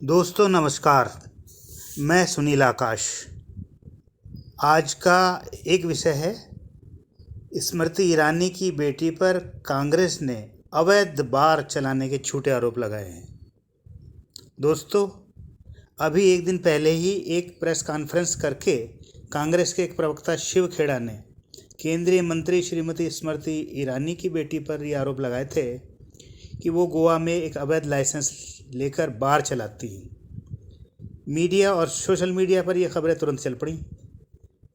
दोस्तों नमस्कार। मैं सुनील आकाश। आज का एक विषय है, स्मृति ईरानी की बेटी पर कांग्रेस ने अवैध बार चलाने के झूठे आरोप लगाए हैं। दोस्तों, अभी एक दिन पहले ही एक प्रेस कॉन्फ्रेंस करके कांग्रेस के एक प्रवक्ता शिव खेड़ा ने केंद्रीय मंत्री श्रीमती स्मृति ईरानी की बेटी पर ये आरोप लगाए थे कि वो गोवा में एक अवैध लाइसेंस लेकर बार चलाती हैं। मीडिया और सोशल मीडिया पर ये खबरें तुरंत चल पड़ी।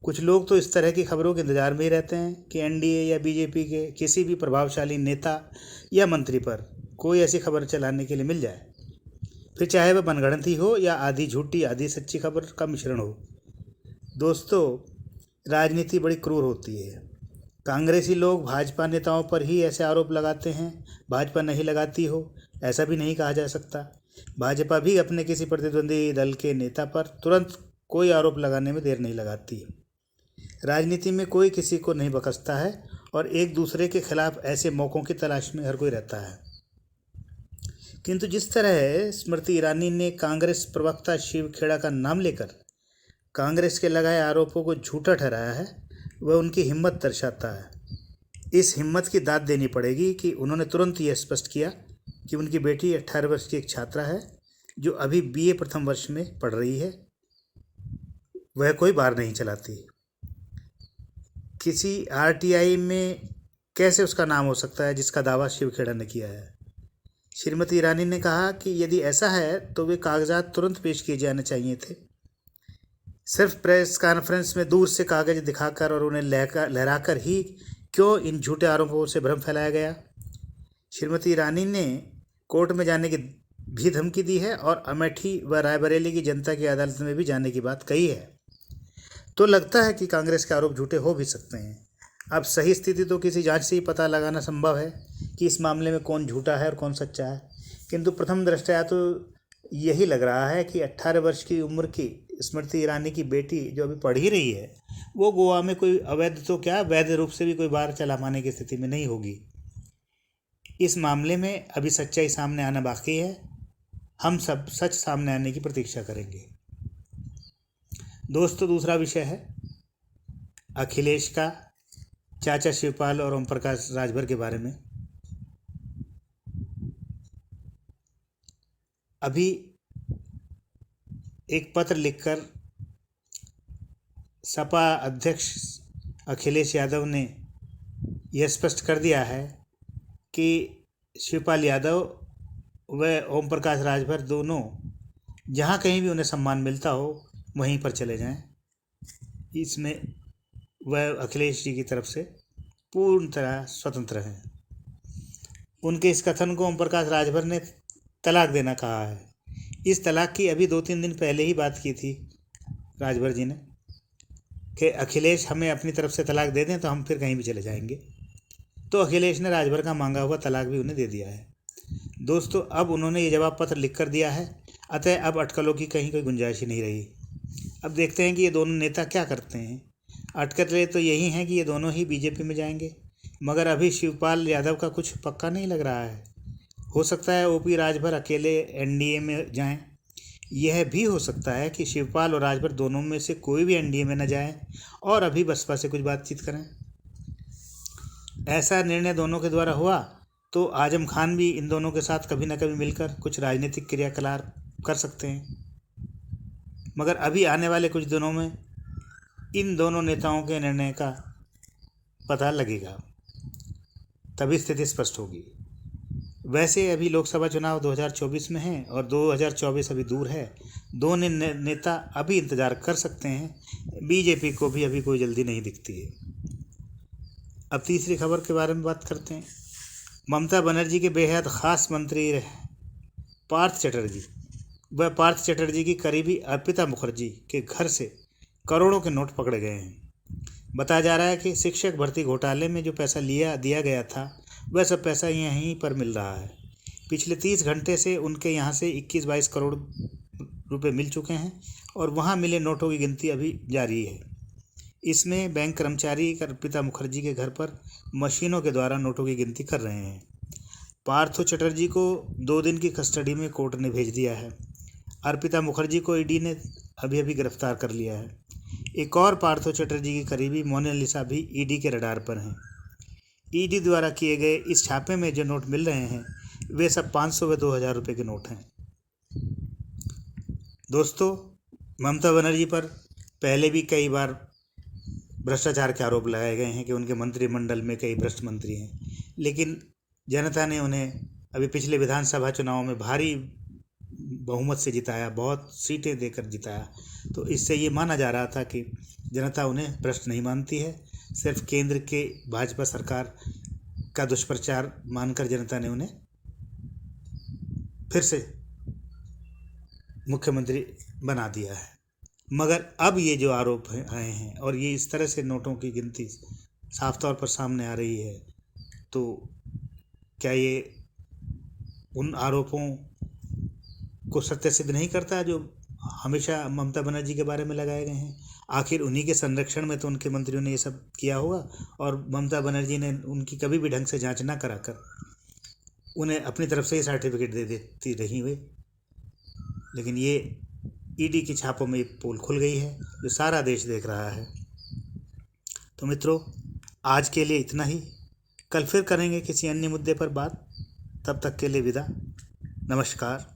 कुछ लोग तो इस तरह की खबरों के इंतजार में ही रहते हैं कि एनडीए या बीजेपी के किसी भी प्रभावशाली नेता या मंत्री पर कोई ऐसी खबर चलाने के लिए मिल जाए, फिर चाहे वह मनगढ़ंत ही हो या आधी झूठी आधी सच्ची खबर का मिश्रण हो। दोस्तों, राजनीति बड़ी क्रूर होती है। कांग्रेसी लोग भाजपा नेताओं पर ही ऐसे आरोप लगाते हैं, भाजपा नहीं लगाती हो ऐसा भी नहीं कहा जा सकता। भाजपा भी अपने किसी प्रतिद्वंदी दल के नेता पर तुरंत कोई आरोप लगाने में देर नहीं लगाती। राजनीति में कोई किसी को नहीं बख्शता है और एक दूसरे के खिलाफ ऐसे मौक़ों की तलाश में हर कोई रहता है। किंतु जिस तरह स्मृति ईरानी ने कांग्रेस प्रवक्ता शिव खेड़ा का नाम लेकर कांग्रेस के लगाए आरोपों को झूठा ठहराया है, वह उनकी हिम्मत दर्शाता है। इस हिम्मत की दाद देनी पड़ेगी कि उन्होंने तुरंत यह स्पष्ट किया कि उनकी बेटी 18 वर्ष की एक छात्रा है जो अभी बीए प्रथम वर्ष में पढ़ रही है। वह कोई बार नहीं चलाती। किसी आरटीआई में कैसे उसका नाम हो सकता है जिसका दावा शिव खेड़ा ने किया है। श्रीमती ईरानी ने कहा कि यदि ऐसा है तो वे कागजात तुरंत पेश किए जाने चाहिए थे। सिर्फ प्रेस कॉन्फ्रेंस में दूर से कागज दिखाकर और उन्हें लहराकर ही क्यों इन झूठे आरोपों से भ्रम फैलाया गया। श्रीमती ईरानी ने कोर्ट में जाने की भी धमकी दी है और अमेठी व रायबरेली की जनता की अदालत में भी जाने की बात कही है। तो लगता है कि कांग्रेस के आरोप झूठे हो भी सकते हैं। अब सही स्थिति तो किसी जांच से ही पता लगाना संभव है कि इस मामले में कौन झूठा है और कौन सच्चा है। किंतु प्रथम दृष्टया तो यही लग रहा है कि 18 वर्ष की उम्र की स्मृति ईरानी की बेटी जो अभी पढ़ ही रही है, वो गोवा में कोई अवैध तो क्या वैध रूप से भी कोई बार चला पाने की स्थिति में नहीं होगी। इस मामले में अभी सच्चाई सामने आना बाकी है। हम सब सच सामने आने की प्रतीक्षा करेंगे। दोस्तों, दूसरा विषय है अखिलेश का चाचा शिवपाल और ओम प्रकाश राजभर के बारे में। अभी एक पत्र लिखकर सपा अध्यक्ष अखिलेश यादव ने यह स्पष्ट कर दिया है कि शिवपाल यादव व ओम प्रकाश राजभर दोनों जहाँ कहीं भी उन्हें सम्मान मिलता हो वहीं पर चले जाएं। इसमें वह अखिलेश जी की तरफ से पूर्ण तरह स्वतंत्र हैं। उनके इस कथन को ओम प्रकाश राजभर ने तलाक देना कहा है। इस तलाक की अभी 2-3 दिन पहले ही बात की थी राजभर जी ने कि अखिलेश हमें अपनी तरफ से तलाक दे दें तो हम फिर कहीं भी चले जाएंगे। तो अखिलेश ने राजभर का मांगा हुआ तलाक भी उन्हें दे दिया है। दोस्तों, अब उन्होंने ये जवाब पत्र लिख कर दिया है, अतः अब अटकलों की कहीं कोई गुंजाइश ही नहीं रही। अब देखते हैं कि ये दोनों नेता क्या करते हैं। अटकलें तो यही हैं कि ये दोनों ही बीजेपी में जाएंगे, मगर अभी शिवपाल यादव का कुछ पक्का नहीं लग रहा है। हो सकता है ओपी राजभर अकेले एनडीए में जाएं। यह भी हो सकता है कि शिवपाल और राजभर दोनों में से कोई भी एनडीए में न जाए और अभी बसपा से कुछ बातचीत करें। ऐसा निर्णय दोनों के द्वारा हुआ तो आजम खान भी इन दोनों के साथ कभी न कभी मिलकर कुछ राजनीतिक क्रियाकलाप कर सकते हैं। मगर अभी आने वाले कुछ दिनों में इन दोनों नेताओं के निर्णय का पता लगेगा, तभी स्थिति स्पष्ट होगी। वैसे अभी लोकसभा चुनाव 2024 में हैं और 2024 अभी दूर है। दोनों नेता अभी इंतज़ार कर सकते हैं। बीजेपी को भी अभी कोई जल्दी नहीं दिखती है। अब तीसरी खबर के बारे में बात करते हैं। ममता बनर्जी के बेहद ख़ास मंत्री पार्थ चटर्जी की करीबी अर्पिता मुखर्जी के घर से करोड़ों के नोट पकड़े गए हैं। बताया जा रहा है कि शिक्षक भर्ती घोटाले में जो पैसा दिया गया था वह सब पैसा यहीं पर मिल रहा है। पिछले 30 घंटे से उनके यहाँ से 21-22 करोड़ रुपए मिल चुके हैं और वहाँ मिले नोटों की गिनती अभी जारी है। इसमें बैंक कर्मचारी अर्पिता मुखर्जी के घर पर मशीनों के द्वारा नोटों की गिनती कर रहे हैं। पार्थो चटर्जी को 2 दिन की कस्टडी में कोर्ट ने भेज दिया है। अर्पिता मुखर्जी को ईडी ने अभी अभी गिरफ्तार कर लिया है। एक और पार्थो चटर्जी की करीबी मोनालिसा भी ईडी के रडार पर हैं। ईडी द्वारा किए गए इस छापे में जो नोट मिल रहे हैं वे सब 500 व 2000 रुपये के नोट हैं। दोस्तों, ममता बनर्जी पर पहले भी कई बार भ्रष्टाचार के आरोप लगाए गए हैं कि उनके मंत्रिमंडल में कई भ्रष्ट मंत्री हैं, लेकिन जनता ने उन्हें अभी पिछले विधानसभा चुनाव में भारी बहुमत से जिताया, बहुत सीटें देकर जिताया। तो इससे ये माना जा रहा था कि जनता उन्हें भ्रष्ट नहीं मानती है, सिर्फ केंद्र के भाजपा सरकार का दुष्प्रचार मानकर जनता ने उन्हें फिर से मुख्यमंत्री बना दिया है। मगर अब ये जो आरोप आए हैं और ये इस तरह से नोटों की गिनती साफ तौर पर सामने आ रही है, तो क्या ये उन आरोपों को सत्य सिद्ध नहीं करता जो हमेशा ममता बनर्जी के बारे में लगाए गए हैं? आखिर उन्हीं के संरक्षण में तो उनके मंत्रियों ने ये सब किया होगा, और ममता बनर्जी ने उनकी कभी भी ढंग से जांच ना कराकर उन्हें अपनी तरफ से ही सर्टिफिकेट दे देती रही हुई। लेकिन ये ईडी की छापों में पोल खुल गई है जो सारा देश देख रहा है। तो मित्रों, आज के लिए इतना ही। कल फिर करेंगे किसी अन्य मुद्दे पर बात। तब तक के लिए विदा, नमस्कार।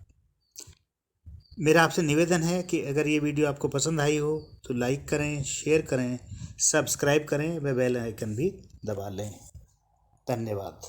मेरा आपसे निवेदन है कि अगर ये वीडियो आपको पसंद आई हो तो लाइक करें, शेयर करें, सब्सक्राइब करें व बेल आइकन भी दबा लें। धन्यवाद।